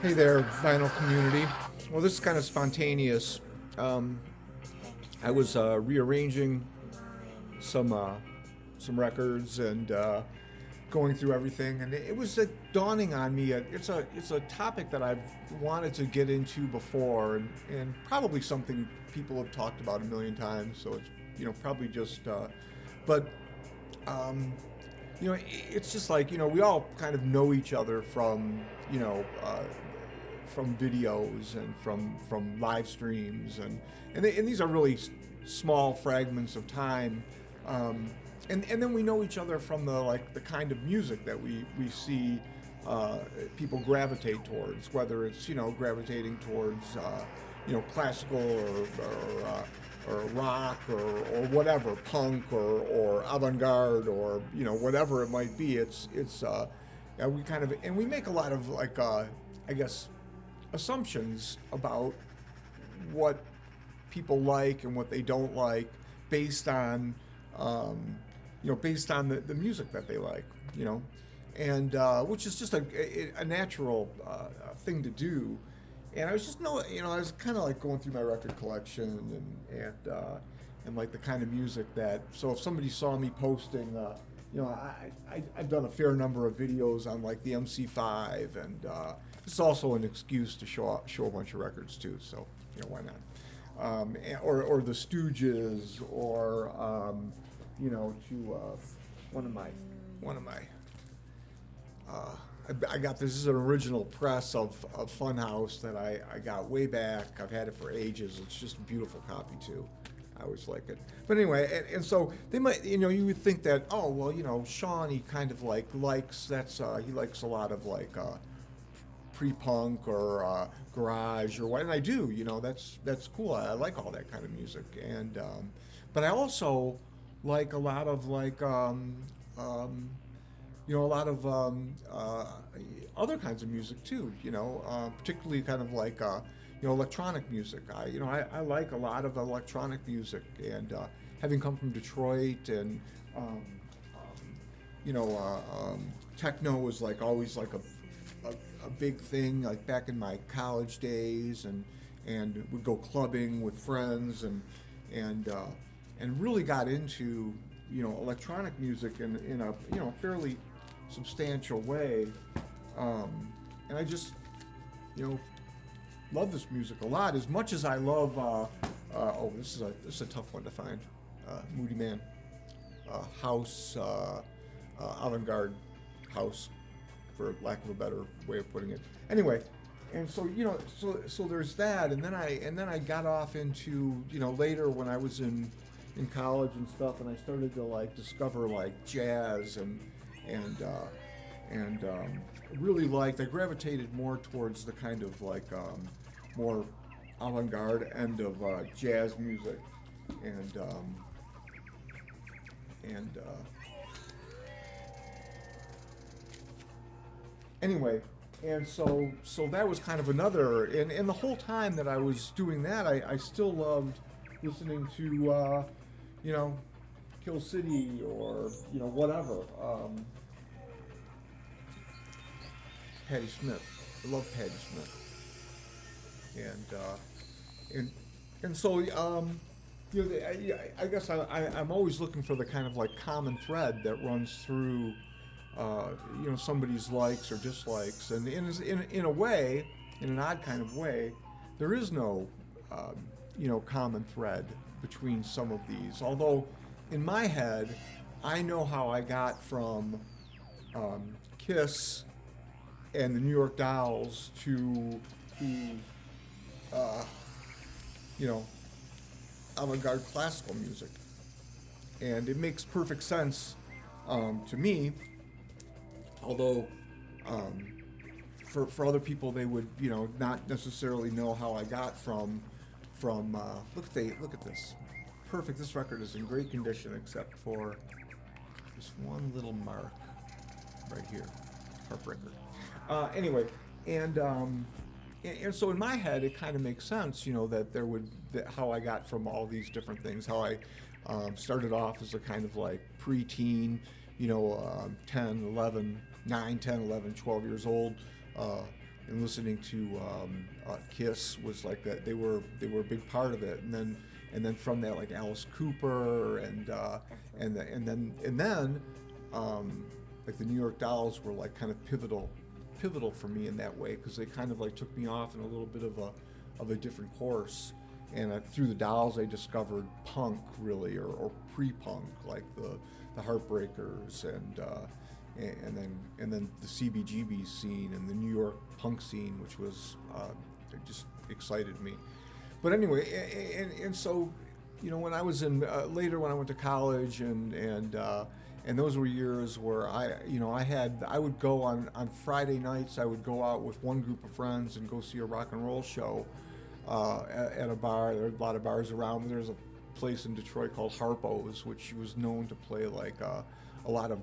Hey there, vinyl community. Well, this is kind of spontaneous. Um, I was rearranging some uh, some records and going through everything, and it was dawning on me. It's a topic that I've wanted to get into before, and probably something people have talked about a million times. So it's probably just, but um, it's just like we all kind of know each other from videos and from live streams and these are really small fragments of time, um, and then we know each other from the kind of music that we see people gravitate towards, whether it's gravitating towards classical or rock or whatever, punk or avant-garde or whatever it might be. We kind of, and we make a lot of I guess assumptions about what people like and what they don't like based on based on the music that they like, and which is just a natural thing to do. And I was just I was kind of like going through my record collection and like the kind of music that, so if somebody saw me posting, I've done a fair number of videos on like the MC5, and it's also an excuse to show a bunch of records too. So why not? Or the Stooges, or to one of my uh, I got this is an original press of Funhouse that I got way back. I've had it for ages. It's just a beautiful copy too. I always like it. But anyway, and so they might, you would think that, oh well, Sean, he kind of likes he likes a lot of pre-punk or garage or what, and I do. That's cool. I like all that kind of music, and but I also like a lot of a lot of other kinds of music too. Particularly kind of electronic music. I like a lot of electronic music, and having come from Detroit, and techno was always a big thing, like back in my college days, and would go clubbing with friends, and really got into electronic music in a fairly substantial way, and I just love this music a lot, as much as I love this is a tough one to find, Moody Man, house, avant-garde house, for lack of a better way of putting it. Anyway, and so so there's that, and then I got off into later when I was in college and stuff, and I started to discover jazz and really I gravitated more towards the kind of more avant-garde end of jazz music, and anyway, and so that was kind of another, and the whole time that I was doing that, I still loved listening to Kill City, or whatever, Patti Smith. I love Patti Smith, and so I guess I'm always looking for the kind of common thread that runs through somebody's likes or dislikes, and in a way, in an odd kind of way, there is no common thread between some of these. Although in my head, I know how I got from Kiss and the New York Dolls to uh, avant-garde classical music, and it makes perfect sense to me. Although for other people, they would not necessarily know how I got from look at this, perfect. This record is in great condition except for this one little mark right here, heartbreaker. Anyway, and so in my head, it kind of makes sense, that how I got from all these different things, how I started off as a kind of preteen, 10, 11, 9, 10, 11, 12 years old, and listening to Kiss was like that. They were a big part of it, and then from that, like Alice Cooper and then like the New York Dolls were like kind of pivotal for me in that way, because they kind of like took me off in a little bit of a different course. And through the Dolls, I discovered punk, really, or pre-punk, like the Heartbreakers, and then the CBGB scene and the New York punk scene, which was just excited me. But anyway, and so, when I was in later, when I went to college, and those were years where I would go on Friday nights. I would go out with one group of friends and go see a rock and roll show at a bar. There are a lot of bars around. There's a place in Detroit called Harpo's, which was known to play like a lot of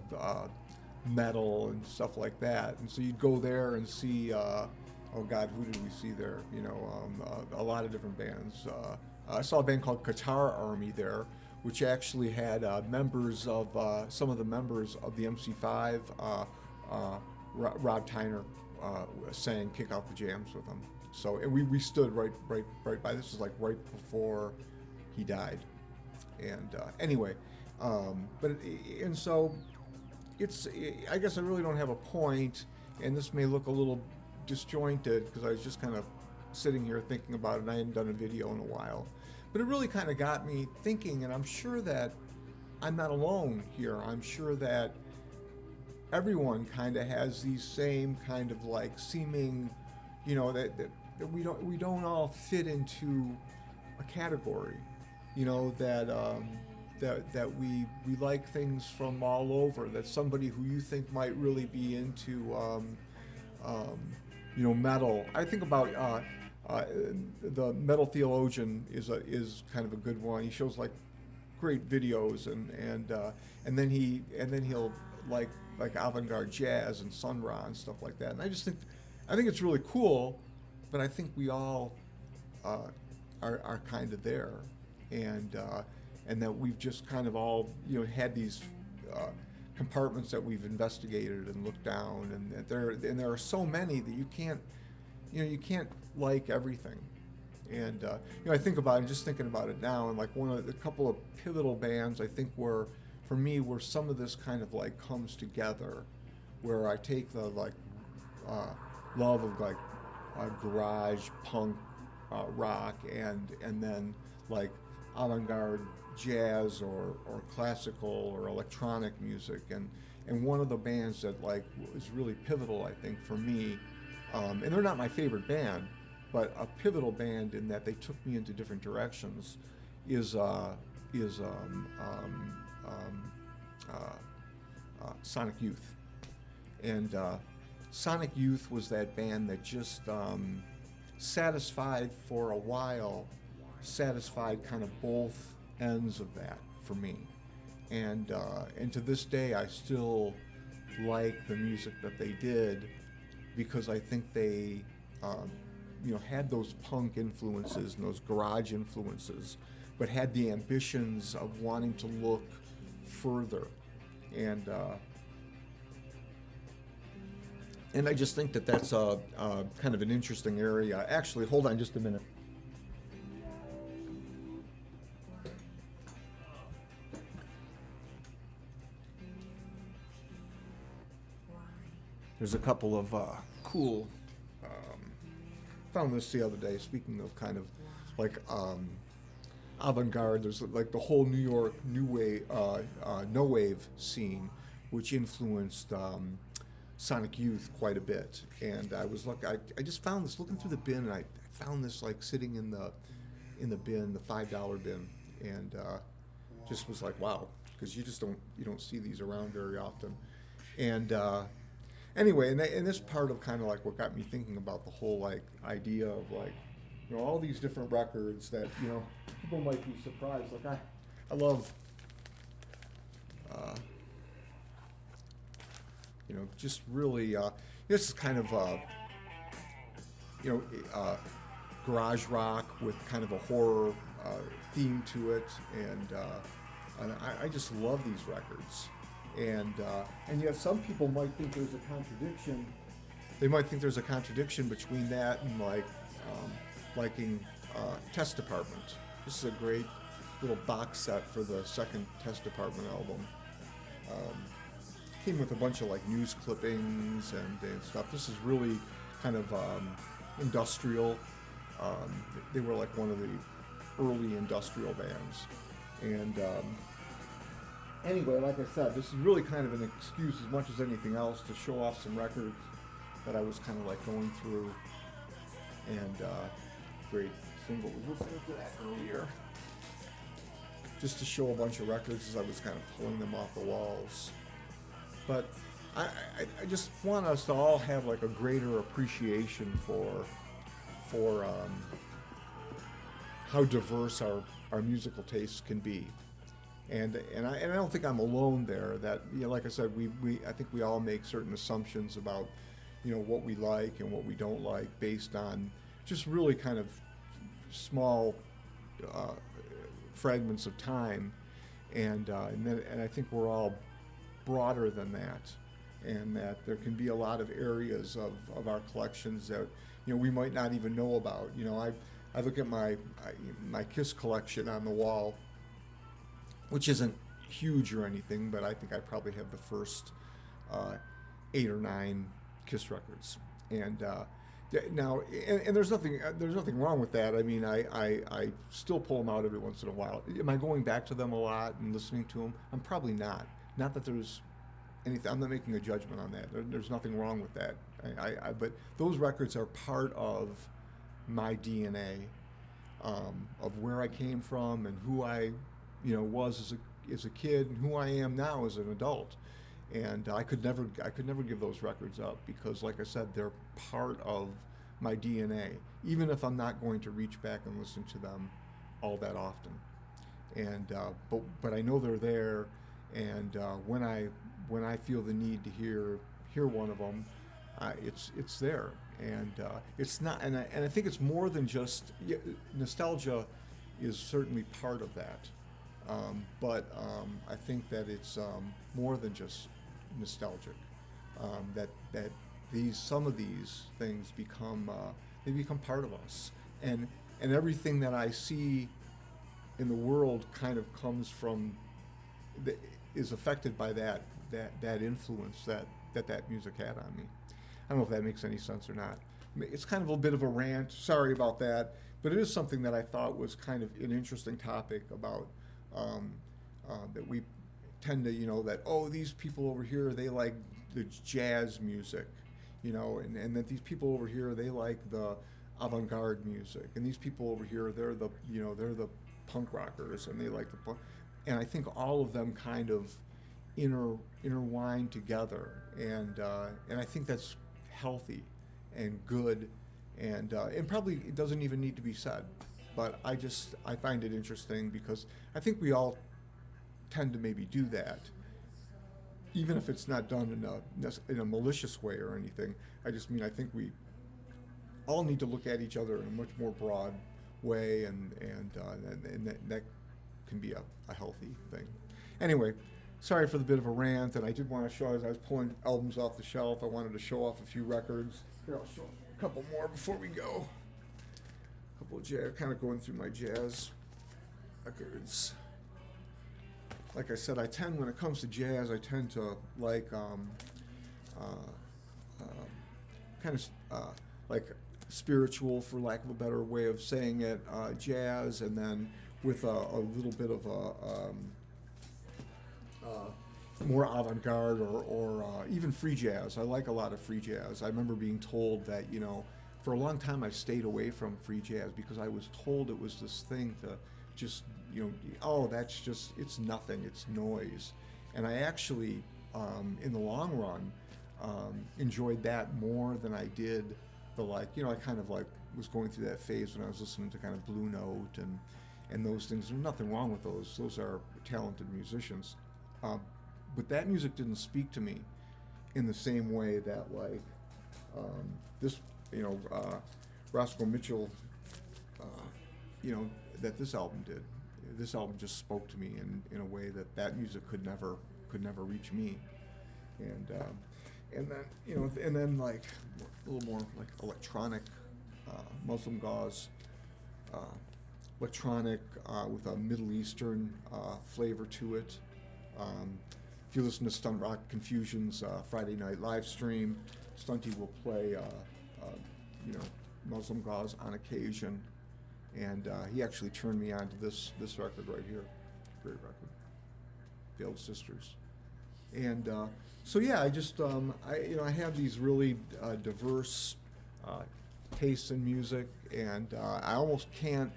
metal and stuff like that. And so you'd go there and see, oh God, who did we see there? A lot of different bands. I saw a band called Guitar Army there, which actually had members of some of the members of the MC5. Rob Tyner sang "Kick Out the Jams" with them. So, and we stood right by. This was like right before he died. And anyway, and so it's. I guess I really don't have a point, and this may look a little disjointed because I was just kind of sitting here thinking about it, and I hadn't done a video in a while. But it really kind of got me thinking, and I'm sure that I'm not alone here. I'm sure that everyone kind of has these same kind of like seeming, that we don't all fit into a category, that we like things from all over. That somebody who you think might really be into metal. I think about the Metal Theologian is kind of a good one. He shows like great videos, and then he'll like avant-garde jazz and Sun Ra and stuff like that. And I think it's really cool, but I think we all are kind of there, and that we've just kind of all had these compartments that we've investigated and looked down, and there are so many that you can't like everything. And I think about it, just thinking about it now, and like a couple of pivotal bands I think were for me where some of this kind of like comes together, where I take the like love of like garage punk rock and then like avant-garde jazz or classical or electronic music, and one of the bands that like was really pivotal I think for me, and they're not my favorite band, but a pivotal band in that they took me into different directions, is Sonic Youth. And Sonic Youth was that band that just satisfied for a while, satisfied kind of both ends of that for me. And to this day, I still like the music that they did, because I think they had those punk influences and those garage influences, but had the ambitions of wanting to look further. And I just think that that's a kind of an interesting area. Actually, hold on just a minute. There's a couple of cool, found this the other day, speaking of kind of like avant-garde, there's like the whole New York no wave scene, which influenced Sonic Youth quite a bit. And I just found this looking through the bin, and I found this like sitting in the bin, the $5 bin, and just was like, wow, because you don't see these around very often. And anyway, and this part of kind of like what got me thinking about the whole like idea of like, all these different records that people might be surprised. Like I love just really this is kind of garage rock with kind of a horror theme to it, and I just love these records. And yet some people might think there's a contradiction. They might think there's a contradiction between that and liking Test Department. This is a great little box set for the second Test Department album. Came with a bunch of like news clippings and stuff. This is really kind of industrial. They were like one of the early industrial bands. And anyway, like I said, this is really kind of an excuse as much as anything else to show off some records that I was kind of like going through. And great single. We listened to that earlier. Just to show a bunch of records as I was kind of pulling them off the walls. But I just want us to all have like a greater appreciation for how diverse our musical tastes can be. And I don't think I'm alone there. That, you know, like I said, I think we all make certain assumptions about, you know, what we like and what we don't like based on just really kind of small fragments of time, and I think we're all broader than that, and that there can be a lot of areas of our collections that, you know, we might not even know about. You know, I look at my Kiss collection on the wall, which isn't huge or anything, but I think I probably have the first 8 or 9 Kiss records, and now, and there's nothing wrong with that. I mean, I still pull them out every once in a while. Am I going back to them a lot and listening to them? I'm probably not. Not that there's anything. I'm not making a judgment on that. There's nothing wrong with that. But those records are part of my DNA, of where I came from and who I, you know, was as a kid and who I am now as an adult. And I could never give those records up because, like I said, they're part of my DNA, even if I'm not going to reach back and listen to them all that often. And but I know they're there, and when I feel the need to hear one of them, it's there, and it's not. And I think it's more than just nostalgia is certainly part of that. But I think that it's more than just nostalgic. That some of these things become part of us, and everything that I see in the world kind of comes from, is affected by that influence that music had on me. I don't know if that makes any sense or not. It's kind of a bit of a rant. Sorry about that, but it is something that I thought was kind of an interesting topic about. That we tend to, you know, that, oh, these people over here, they like the jazz music, you know, and that these people over here, they like the avant-garde music, and these people over here, they're the punk rockers, and they like the punk. And I think all of them kind of intertwine together, and I think that's healthy and good, and probably it doesn't even need to be said. But I find it interesting because I think we all tend to maybe do that, even if it's not done in a malicious way or anything. I just mean I think we all need to look at each other in a much more broad way, and that can be a healthy thing. Anyway, sorry for the bit of a rant, and I did want to show, as I was pulling albums off the shelf, I wanted to show off a few records. Here, I'll show a couple more before we go. Jazz, kind of going through my jazz records. Like I said, when it comes to jazz, I tend to like like spiritual, for lack of a better way of saying it, jazz, and then with a little bit of more avant-garde or even free jazz. I like a lot of free jazz. I remember being told that, you know, for a long time I stayed away from free jazz because I was told it was this thing to just, you know, oh, that's just, it's nothing, it's noise. And I actually, in the long run, enjoyed that more than I did the, like, you know, I kind of like was going through that phase when I was listening to kind of Blue Note and those things. There's nothing wrong with those. Those are talented musicians. But that music didn't speak to me in the same way that, like, this, you know, Roscoe Mitchell, you know, that this album did. This album just spoke to me in a way that music could never could never reach me. And then and then like a little more like electronic, Muslim gauze, uh, electronic with a Middle Eastern flavor to it. If you listen to Stunt Rock Confusion's Friday night live stream, Stunty will play Muslim gauze on occasion, and he actually turned me on to this record right here, great record, The Old Sisters. And so yeah, I just I have these really diverse tastes in music, and I almost can't,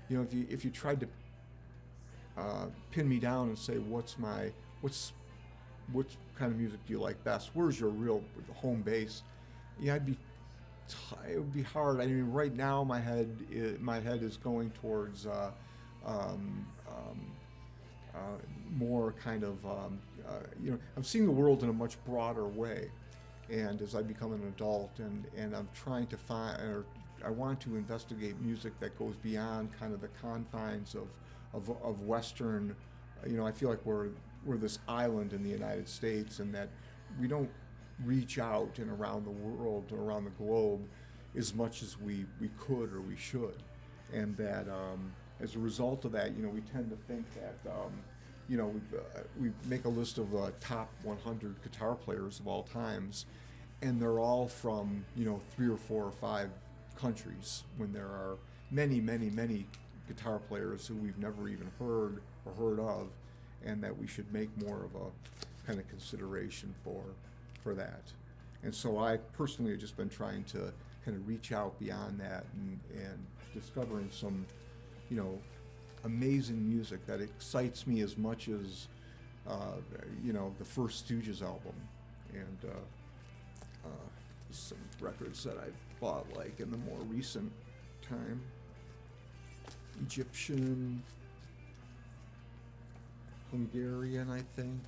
if you tried to pin me down and say what kind of music do you like best? Where's your real home base? Yeah, it would be hard. I mean, right now my head is going towards more kind of I'm seeing the world in a much broader way, and as I become an adult, and I'm trying to find, or I want to investigate music that goes beyond kind of the confines of Western. I feel like we're this island in the United States, and that we don't reach out and around the world or around the globe as much as we could or we should, and that as a result of that, we tend to think that we make a list of top 100 guitar players of all times, and they're all from 3 or 4 or 5 countries, when there are many guitar players who we've never even heard of, and that we should make more of a kind of consideration for that. And so I personally have just been trying to kind of reach out beyond that and discovering some amazing music that excites me as much as the first Stooges album, and some records that I bought like in the more recent time. Egyptian, Hungarian, I think.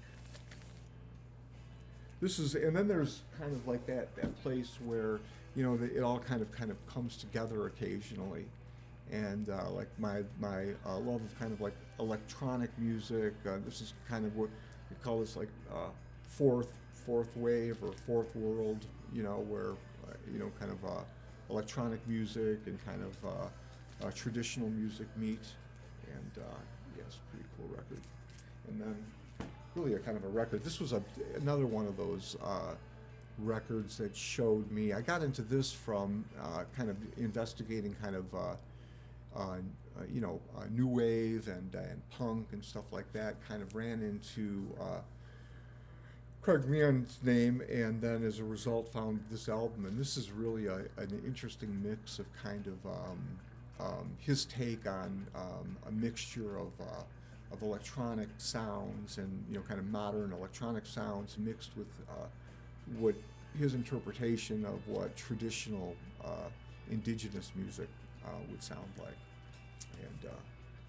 And then there's kind of like that place where it all kind of comes together occasionally, and like my love of kind of like electronic music. This is kind of what we call this like fourth wave or fourth world, where kind of electronic music and kind of traditional music meet, and yes, pretty cool record. And then really a kind of a record. This was another one of those records that showed me. I got into this from kind of investigating kind of new wave and punk and stuff like that. Kind of ran into Craig Meehan's name, and then as a result found this album. And this is really an interesting mix of kind of his take on a mixture of electronic sounds and kind of modern electronic sounds mixed with what his interpretation of what traditional indigenous music would sound like. And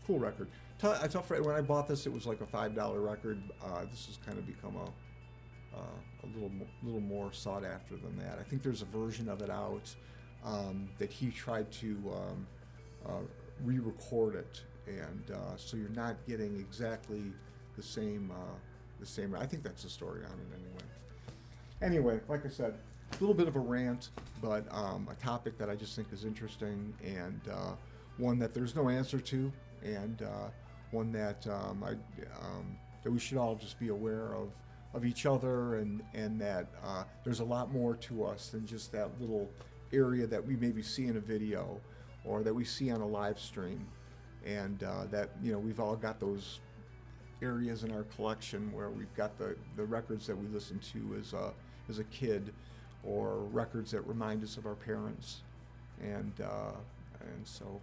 cool record. I tell Fred, when I bought this, it was like a $5 record. This has kind of become a little more sought after than that. I think there's a version of it out that he tried to re-record it, and so you're not getting exactly the same. I think that's the story on it anyway. Anyway, like I said, a little bit of a rant, but a topic that I just think is interesting, and one that there's no answer to, and one that that we should all just be aware of each other, and that there's a lot more to us than just that little area that we maybe see in a video or that we see on a live stream, and that we've all got those areas in our collection where we've got the records that we listened to as a kid, or records that remind us of our parents, and so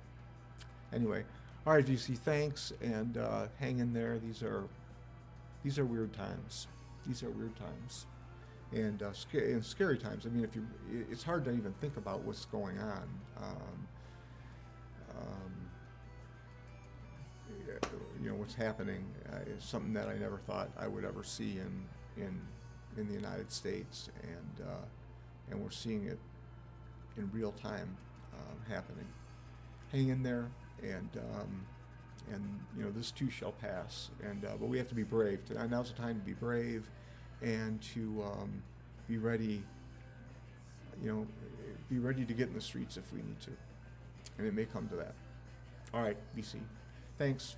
anyway, all right, VC, thanks, and hang in there. These are weird times. These are weird times, and scary times. I mean, it's hard to even think about what's going on. What's happening is something that I never thought I would ever see in the United States, and we're seeing it in real time happening. Hang in there, and and this too shall pass. And but we have to be brave. Now's the time to be brave, and to be ready. Be ready to get in the streets if we need to, and it may come to that. All right, BC. Thanks.